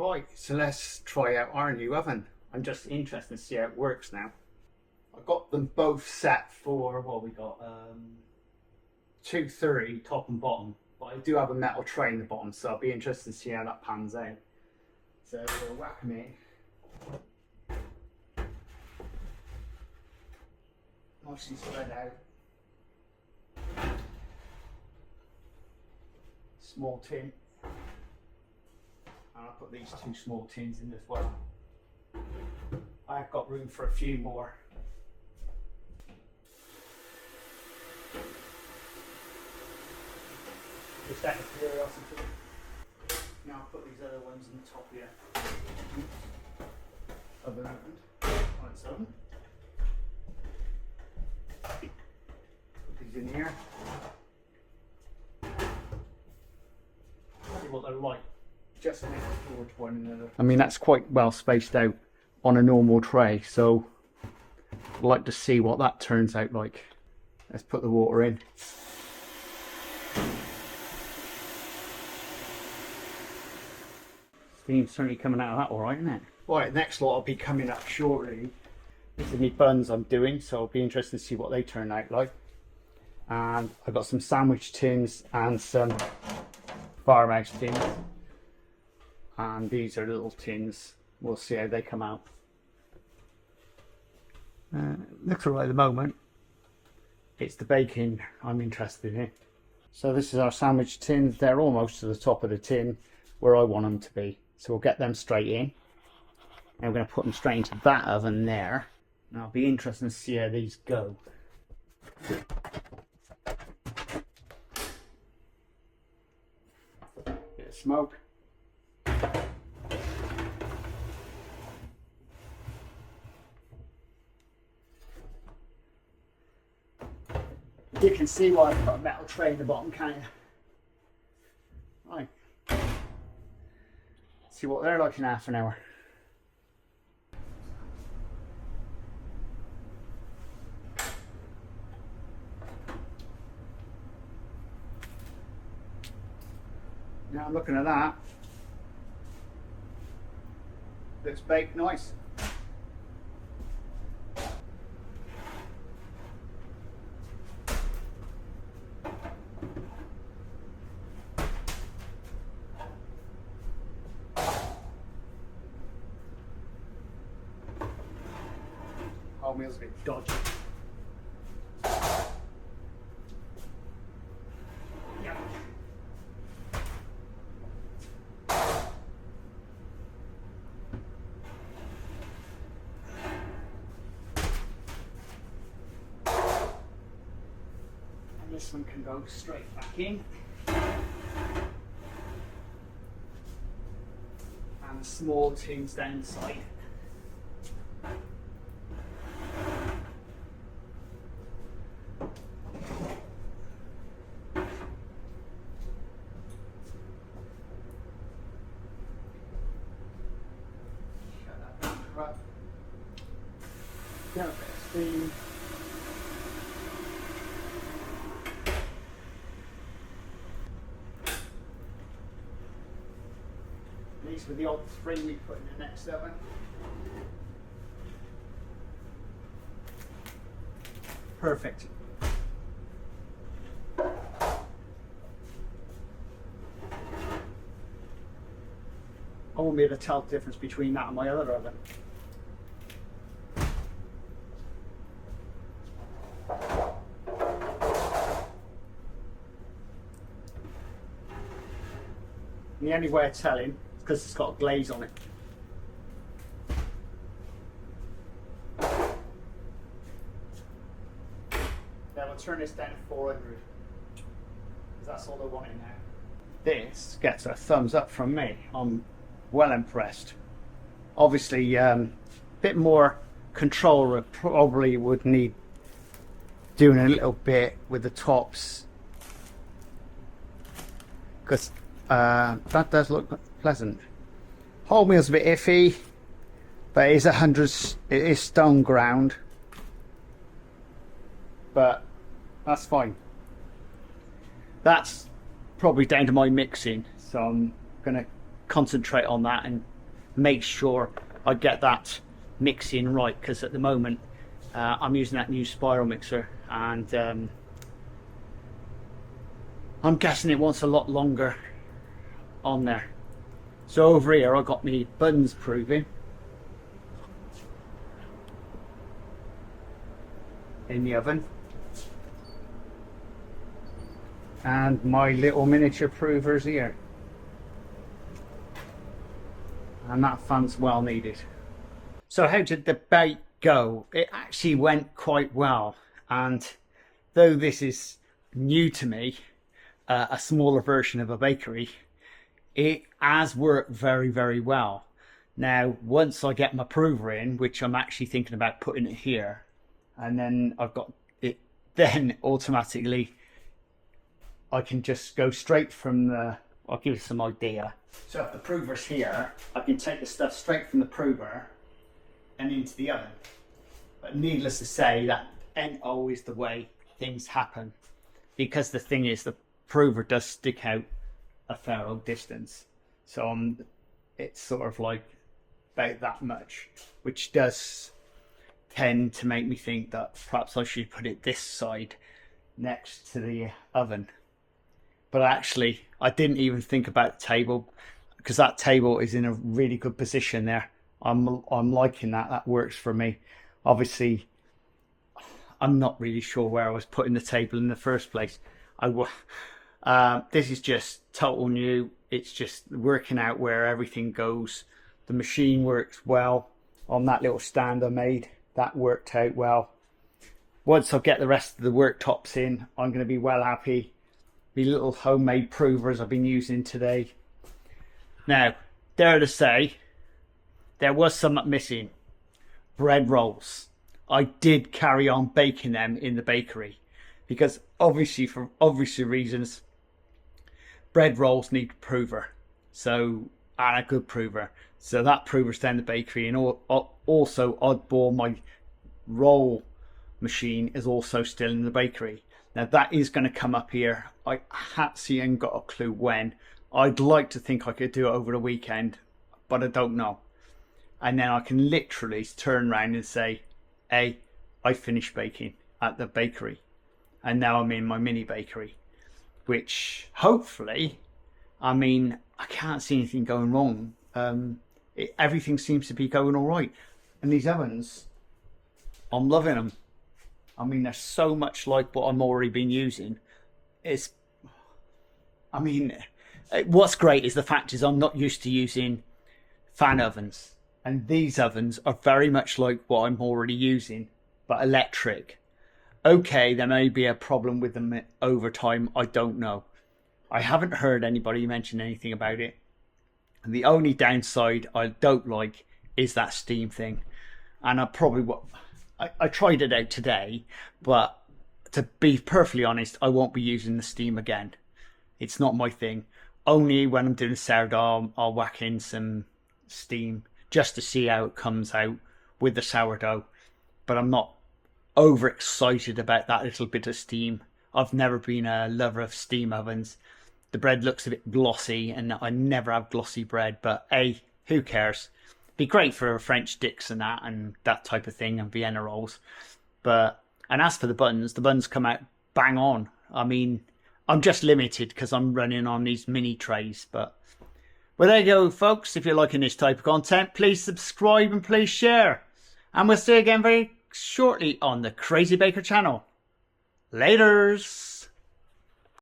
Right, so let's try out our new oven. I'm just interested to see how it works now. I've got them both set for, what we got, 230 top and bottom. But I do have a metal tray in the bottom, so I'll be interested to see how that pans out. So we'll whack them in. Nicely spread out. Small tin. And I'll put these two small tins in as well. I've got room for a few more. Just out of curiosity. Now I'll put these other ones on the top here. Oven opened. On its own. Put these in here. See what they're like. Just next door to one another. I mean, that's quite well spaced out on a normal tray, so I'd like to see what that turns out like. Let's put the water in. Steam's certainly coming out of that alright, isn't it? Right, next lot will be coming up shortly. These are my buns I'm doing, so it'll be interesting to see what they turn out like. And I've got some sandwich tins and some farmhouse tins. And these are little tins. We'll see how they come out. Looks alright at the moment. It's the baking I'm interested in. So this is our sandwich tins. They're almost to the top of the tin where I want them to be. So we'll get them straight in. And we're going to put them straight into that oven there. Now it'll be interesting to see how these go. Bit of smoke. You can see why I've got a metal tray in the bottom, can't you? Right. See what they're like in half an hour. Now I'm looking at that. Looks baked nice. Wheel's a bit dodgy. Yeah. And this one can go straight back in. And the small tins down the side. Get a bit of steam. These were the odd 3 we put in the next oven. Perfect. I won't be able to tell the difference between that and my other oven. And the only way of telling is because it's got a glaze on it. Then we'll turn this down to 400. Because that's all I want in now. This gets a thumbs up from me. I'm well impressed. Obviously, a bit more control probably would need doing a little bit with the tops. Because that does look pleasant. Wholemeal's a bit iffy, but it is stone ground. But that's fine. That's probably down to my mixing, so I'm gonna concentrate on that and make sure I get that mixing right, because at the moment I'm using that new spiral mixer, and I'm guessing it wants a lot longer on there. So over here I got me buns proving in the oven, and my little miniature provers here, and that fun's well needed. So how did the bake go? It actually went quite well, and though this is new to me, a smaller version of a bakery, it has worked very, very well. Now once I get my prover in, which I'm actually thinking about putting it here, and then I've got it, then automatically I can just go straight from the, I'll give you some idea. So if the prover's here, I can take the stuff straight from the prover and into the oven. But needless to say, that ain't always the way things happen, because the thing is, the prover does stick out a fair old distance. So it's sort of like about that much, which does tend to make me think that perhaps I should put it this side next to the oven. But actually I didn't even think about the table, because that table is in a really good position there. I'm liking that. That works for me. Obviously I'm not really sure where I was putting the table in the first place. This is just total new. It's just working out where everything goes. The machine works well on that little stand I made. That worked out well. Once I get the rest of the worktops in, I'm going to be well happy. The little homemade provers I've been using today. Now, dare to say, there was something missing. Bread rolls. I did carry on baking them in the bakery, because obviously, for obvious reasons, bread rolls need a prover, so, and a good prover. So that prover's down the bakery, and also oddball, my roll machine is also still in the bakery. Now that is going to come up here. I actually ain't got a clue when. I'd like to think I could do it over the weekend, but I don't know. And then I can literally turn around and say, hey, I finished baking at the bakery, and now I'm in my mini bakery, which hopefully, I mean, I can't see anything going wrong. Everything seems to be going all right. And these ovens, I'm loving them. I mean, they're so much like what I'm already been using. What's great is the fact is I'm not used to using fan ovens. And these ovens are very much like what I'm already using, but electric. Okay, there may be a problem with them over time. I don't know. I haven't heard anybody mention anything about it. And the only downside I don't like is that steam thing. And I tried it out today, but to be perfectly honest, I won't be using the steam again. It's not my thing. Only when I'm doing sourdough, I'll whack in some steam just to see how it comes out with the sourdough. But I'm not overexcited about that little bit of steam. I've never been a lover of steam ovens. The bread looks a bit glossy, and I never have glossy bread, but hey, who cares? Be great for French dicks and that type of thing, and Vienna rolls. And as for the buns come out bang on. I mean, I'm just limited because I'm running on these mini trays, but well, there you go, folks. If you're liking this type of content, please subscribe and please share. And we'll see you again very shortly on the Crazy Baker channel. Laters.